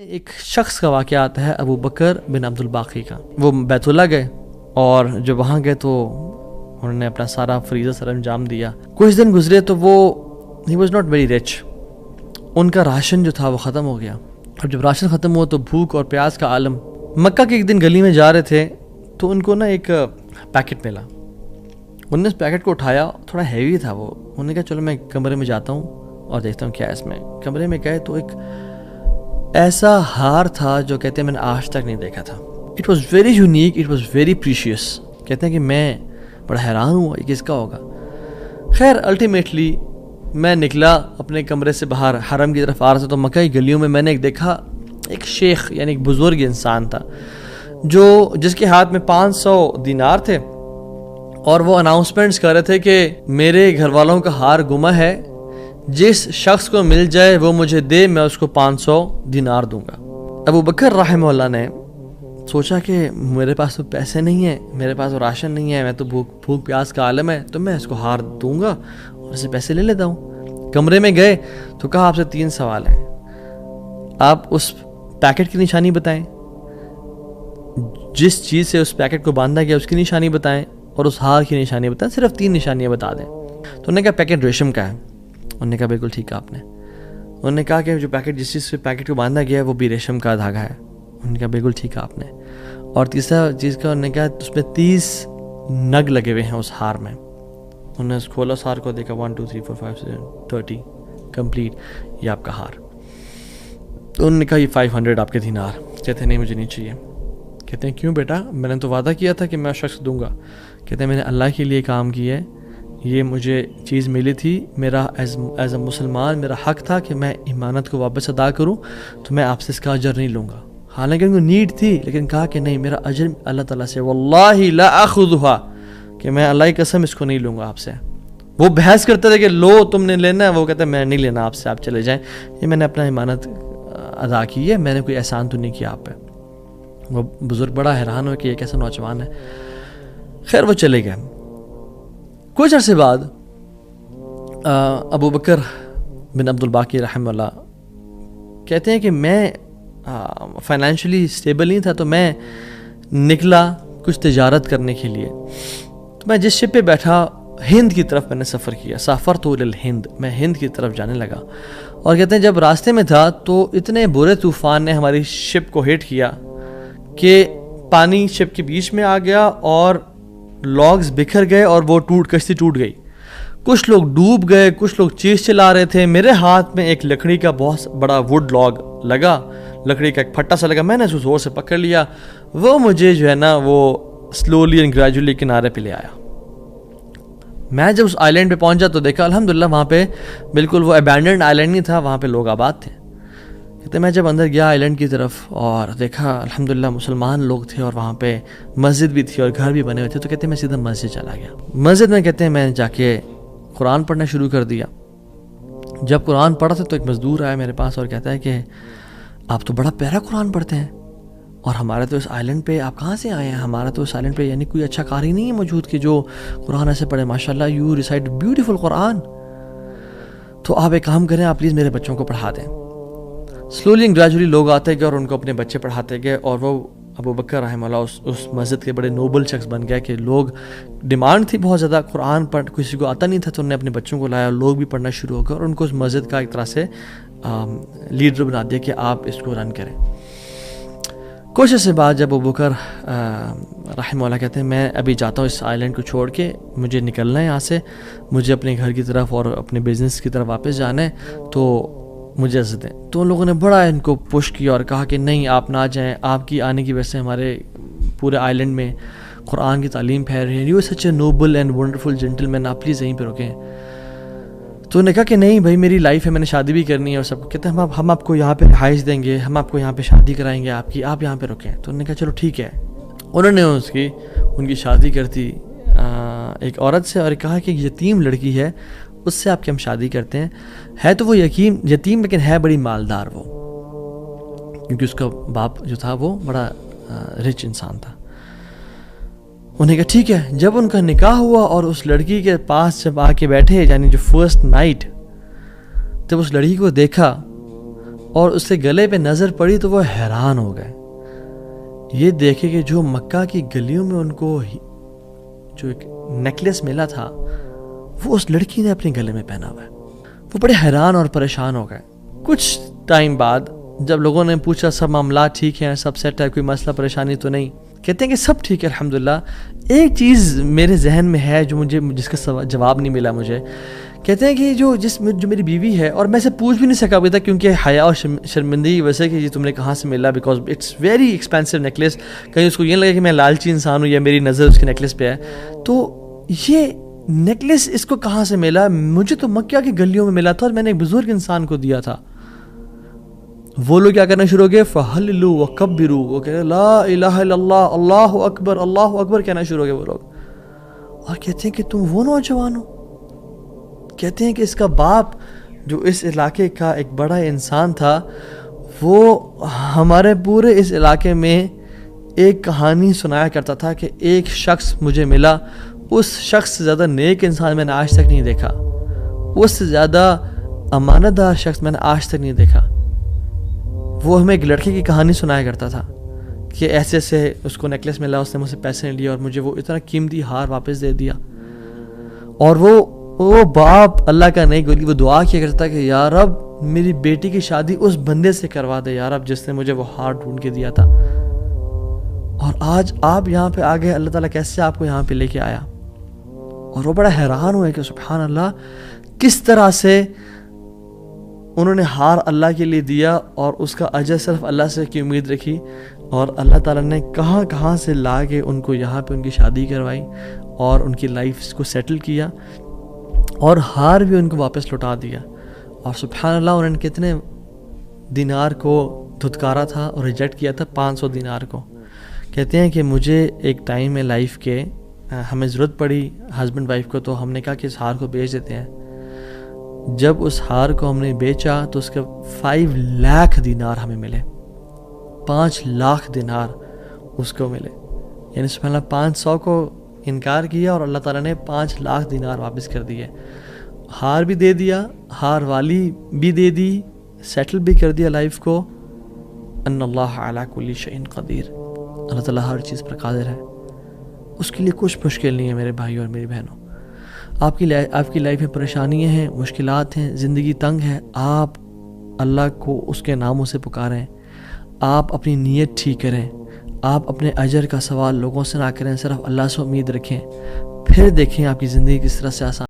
ایک شخص کا واقعہ آتا ہے ابو بکر بن عبد الباقی کا. وہ بیت اللہ گئے اور جب وہاں گئے تو انہوں نے اپنا سارا فریضہ سر انجام دیا. کچھ دن گزرے تو وہ ہی واز ناٹ ویری رچ. ان کا راشن جو تھا وہ ختم ہو گیا. اور جب راشن ختم ہوا تو بھوک اور پیاس کا عالم. مکہ کے ایک دن گلی میں جا رہے تھے تو ان کو نا ایک پیکٹ ملا. انہوں نے اس پیکٹ کو اٹھایا, تھوڑا ہیوی تھا وہ. انہوں نے کہا چلو میں کمرے میں جاتا ہوں اور دیکھتا ہوں کیا ہے اس میں. کمرے میں گئے تو ایک ایسا ہار تھا جو کہتے ہیں میں نے آج تک نہیں دیکھا تھا. It was very unique, it was very precious. کہتے ہیں کہ میں بڑا حیران ہوا یہ کس کا ہوگا. خیر الٹیمیٹلی میں نکلا اپنے کمرے سے باہر, حرم کی طرف آ رہا تھا تو مکہ کی گلیوں میں میں نے ایک دیکھا ایک شیخ یعنی ایک بزرگ انسان تھا جس کے ہاتھ میں 500 دینار تھے اور وہ اناؤنسمنٹس کر رہے تھے کہ میرے گھر والوں کا ہار گما ہے, جس شخص کو مل جائے وہ مجھے دے, میں اس کو 500 دینار دوں گا. ابو بکر رحمہ اللہ نے سوچا کہ میرے پاس تو پیسے نہیں ہیں, میرے پاس تو راشن نہیں ہے, میں تو بھوک پیاس کا عالم ہے, تو میں اس کو ہار دوں گا اور اسے پیسے لے لیتا ہوں. کمرے میں گئے تو کہا آپ سے 3 سوال ہیں, آپ اس پیکٹ کی نشانی بتائیں, جس چیز سے اس پیکٹ کو باندھا گیا اس کی نشانی بتائیں, اور اس ہار کی نشانی بتائیں. صرف 3 نشانیاں بتا دیں. تو انہوں نے کہا پیکٹ ریشم کا ہے. انہوں نے کہا بالکل ٹھیک ہے آپ نے. انہوں نے کہا کہ جو پیکٹ جس چیز سے پیکٹ کو باندھا گیا ہے وہ بھی ریشم کا دھاگا ہے. انہوں نے کہا بالکل ٹھیک ہے آپ نے. اور تیسرا چیز کا انہوں نے کہا اس میں 30 نگ لگے ہوئے ہیں اس ہار میں. انہوں نے کھولا اس ہار کو, دیکھا 1 2 3 4 5 6 30 کمپلیٹ, یہ آپ کا ہار. تو انہوں نے کہا یہ 500 آپ کے دینار. کہتے ہیں نہیں مجھے نہیں چاہیے. کہتے ہیں کیوں بیٹا, میں نے تو وعدہ کیا تھا کہ میں شخص دوں گا. کہتے ہیں میں نے اللہ کے لیے کام کیا ہے, یہ مجھے چیز ملی تھی, میرا ایز اے مسلمان میرا حق تھا کہ میں امانت کو واپس ادا کروں, تو میں آپ سے اس کا اجر نہیں لوں گا. حالانکہ ان کو نیڈ تھی لیکن کہا کہ نہیں میرا اجر اللہ تعالیٰ سے, واللہ لا اخذها, کہ میں اللہ کی قسم اس کو نہیں لوں گا آپ سے. وہ بحث کرتے تھے کہ لو تم نے لینا ہے, وہ کہتے ہیں میں نہیں لینا آپ سے, آپ چلے جائیں, یہ میں نے اپنا امانت ادا کی ہے, میں نے کوئی احسان تو نہیں کیا آپ پہ. وہ بزرگ بڑا حیران ہو کہ یہ کیسا نوجوان ہے. خیر وہ چلے گئے. کچھ عرصے بعد ابو بکر بن عبد الباقی رحمہ اللہ کہتے ہیں کہ میں فائنینشلی اسٹیبل نہیں تھا, تو میں نکلا کچھ تجارت کرنے کے لیے. تو میں جس شپ پہ بیٹھا ہند کی طرف میں نے سفر کیا, سافرت الی الہند, میں ہند کی طرف جانے لگا. اور کہتے ہیں جب راستے میں تھا تو اتنے برے طوفان نے ہماری شپ کو ہٹ کیا کہ پانی شپ کے بیچ میں آ گیا اور لاگز بکھر گئے اور وہ کشتی ٹوٹ گئی. کچھ لوگ ڈوب گئے, کچھ لوگ چیز چلا رہے تھے. میرے ہاتھ میں ایک لکڑی کا بہت بڑا ووڈ لاگ لگا, لکڑی کا ایک پھٹا سا لگا, میں نے اس کو زور سے پکڑ لیا. وہ مجھے جو ہے نا وہ سلولی اینڈ گریجولی کنارے پہ لے آیا. میں جب اس آئی لینڈ پہ پہنچا تو دیکھا الحمدللہ وہاں پہ بالکل وہ ابینڈنڈ آئی لینڈ نہیں تھا, وہاں پہ لوگ آباد تھے. کہتے میں جب اندر گیا آئی لینڈ کی طرف اور دیکھا الحمدللہ مسلمان لوگ تھے اور وہاں پہ مسجد بھی تھی اور گھر بھی بنے ہوئے تھے. تو کہتے ہیں میں سیدھا مسجد چلا گیا. مسجد میں کہتے ہیں میں جا کے قرآن پڑھنا شروع کر دیا. جب قرآن پڑھا تھا تو ایک مزدور آیا میرے پاس اور کہتا ہے کہ آپ تو بڑا پیارا قرآن پڑھتے ہیں, اور ہمارے تو اس آئی لینڈ پہ آپ کہاں سے آئے ہیں, ہمارا تو اس آئی لینڈ پہ یعنی کوئی اچھا قاری نہیں ہے موجود کہ جو قرآن ایسے پڑھے, ماشاء اللہ یو ریسائٹ بیوٹیفل قرآن, تو آپ ایک کام کریں, آپ پلیز میرے بچوں کو پڑھا دیں. سلولی اینڈ گریجولی لوگ آتے گئے اور ان کو اپنے بچے پڑھاتے گئے, اور وہ ابو بکر رحمہ اللہ اس مسجد کے بڑے نوبل شخص بن گئے کہ لوگ ڈیمانڈ تھی بہت زیادہ, قرآن پڑھ کسی کو آتا نہیں تھا, تو انہوں نے اپنے بچوں کو لایا, لوگ بھی پڑھنا شروع ہو گئے اور ان کو اس مسجد کا ایک طرح سے لیڈر بنا دیا کہ آپ اس کو رن کریں. کچھ عرصے بعد جب ابو بکر رحمہ اللہ کہتے ہیں میں ابھی جاتا ہوں اس آئی لینڈ کو چھوڑ کے, مجھے نکلنا ہے یہاں سے, مجھے اپنے گھر کی طرف اور اپنے بزنس کی طرف واپس جانا ہے, تو مجھے اجازت دیں. تو ان لوگوں نے بڑا ان کو پش کیا اور کہا کہ نہیں آپ نہ جائیں, آپ کی آنے کی وجہ سے ہمارے پورے آئی لینڈ میں قرآن کی تعلیم پھیل رہی ہے, you such a noble and wonderful gentleman, آپ پلیز یہیں پہ رکیں. تو انہوں نے کہا کہ نہیں بھائی میری لائف ہے, میں نے شادی بھی کرنی ہے اور سب کو. کہتے ہیں ہم آپ کو یہاں پہ رہائش دیں گے, ہم آپ کو یہاں پہ شادی کرائیں گے آپ کی, آپ یہاں پہ رکیں. تو انہوں نے کہا چلو ٹھیک ہے. انہوں نے ان کی شادی کر دی ایک عورت سے, اور کہا کہ یتیم لڑکی ہے اس سے آپ کی ہم شادی کرتے ہیں. ہے تو وہ یتیم لیکن ہے بڑی مالدار وہ, کیونکہ اس کا باپ جو تھا وہ بڑا رچ انسان تھا. انہیں کہا ٹھیک ہے. جب ان کا نکاح ہوا اور اس لڑکی کے پاس جب آ کے بیٹھے, یعنی جو فرسٹ نائٹ جب اس لڑکی کو دیکھا اور اس کے گلے پہ نظر پڑی تو وہ حیران ہو گئے یہ دیکھے کہ جو مکہ کی گلیوں میں ان کو جو ایک نیکلیس ملا تھا وہ اس لڑکی نے اپنے گلے میں پہنا ہوا ہے. وہ بڑے حیران اور پریشان ہو گئے. کچھ ٹائم بعد جب لوگوں نے پوچھا سب معاملات ٹھیک ہیں, سب سیٹ ہے, کوئی مسئلہ پریشانی تو نہیں, کہتے ہیں کہ سب ٹھیک ہے الحمدللہ. ایک چیز میرے ذہن میں ہے جو جس کا جواب نہیں ملا مجھے. کہتے ہیں کہ جو میری بیوی ہے, اور میں سے پوچھ بھی نہیں سکا ابھی تک کیونکہ حیا اور شرمندگی کی وجہ سے کہ یہ تم نے کہاں سے ملا, because it's very expensive necklace. کہیں اس کو یہ لگے کہ میں لالچی انسان ہوں یا میری نظر اس کے نیکلیس پہ ہے. تو یہ نیکلیس اس کو کہاں سے ملا؟ مجھے تو مکہ کی گلیوں میں ملا تھا اور میں نے ایک بزرگ انسان کو دیا تھا. وہ لوگ کیا کرنا شروع ہو گئے, فَحَلِّلُوا وَكَبِّرُوا, وہ کہہ رہے لا الہ الا اللہ, اللہ اکبر, اللہ اکبر کہنا شروع ہو گئے وہ لوگ. اور کہتے ہیں کہ تم وہ نوجوان ہو. کہتے ہیں کہ اس کا باپ جو اس علاقے کا ایک بڑا انسان تھا, وہ ہمارے پورے اس علاقے میں ایک کہانی سنایا کرتا تھا کہ ایک شخص مجھے ملا, اس شخص سے زیادہ نیک انسان میں نے آج تک نہیں دیکھا, اس سے زیادہ امانت دار شخص میں نے آج تک نہیں دیکھا. وہ ہمیں ایک لڑکے کی کہانی سنایا کرتا تھا کہ ایسے ایسے اس کو نیکلیس ملا, اس نے مجھ سے پیسے نہیں لیے اور مجھے وہ اتنا قیمتی ہار واپس دے دیا. اور وہ باپ اللہ کا نہیں گولی, وہ دعا کیا کرتا کہ یا رب میری بیٹی کی شادی اس بندے سے کروا دے یا رب جس نے مجھے وہ ہار ڈھونڈ کے دیا تھا. اور آج آپ یہاں پہ آ گئے, اللہ تعالیٰ کیسے آپ کو یہاں پہ لے کے آیا. اور وہ بڑا حیران ہوئے کہ سبحان اللہ, کس طرح سے انہوں نے ہار اللہ کے لیے دیا اور اس کا اجر صرف اللہ سے کی امید رکھی, اور اللہ تعالیٰ نے کہاں سے لا کے ان کو یہاں پہ ان کی شادی کروائی اور ان کی لائف کو سیٹل کیا, اور ہار بھی ان کو واپس لوٹا دیا. اور سبحان اللہ انہوں نے کتنے دینار کو دھتکارا تھا اور ریجیکٹ کیا تھا, 500 دینار کو. کہتے ہیں کہ مجھے ایک ٹائم میں لائف کے ہمیں ضرورت پڑی ہسبینڈ وائف کو, تو ہم نے کہا کہ اس ہار کو بیچ دیتے ہیں. جب اس ہار کو ہم نے بیچا تو اس کے 5 لاکھ دینار ہمیں ملے, 5 لاکھ دینار اس کو ملے. یعنی سبحان اللہ 500 کو انکار کیا اور اللہ تعالیٰ نے 5 لاکھ دینار واپس کر دیے. ہار بھی دے دیا, ہار والی بھی دے دی, سیٹل بھی کر دیا لائف کو. ان اللہ علی کل شیء قدیر, اللہ تعالیٰ ہر چیز پر قادر ہے, اس کے لیے کچھ مشکل نہیں ہے میرے بھائی اور میری بہنوں. آپ کی لائف میں پریشانیاں ہیں, مشکلات ہیں, زندگی تنگ ہے, آپ اللہ کو اس کے ناموں سے پکاریں, آپ اپنی نیت ٹھیک کریں, آپ اپنے اجر کا سوال لوگوں سے نہ کریں, صرف اللہ سے امید رکھیں, پھر دیکھیں آپ کی زندگی کس طرح سے آسان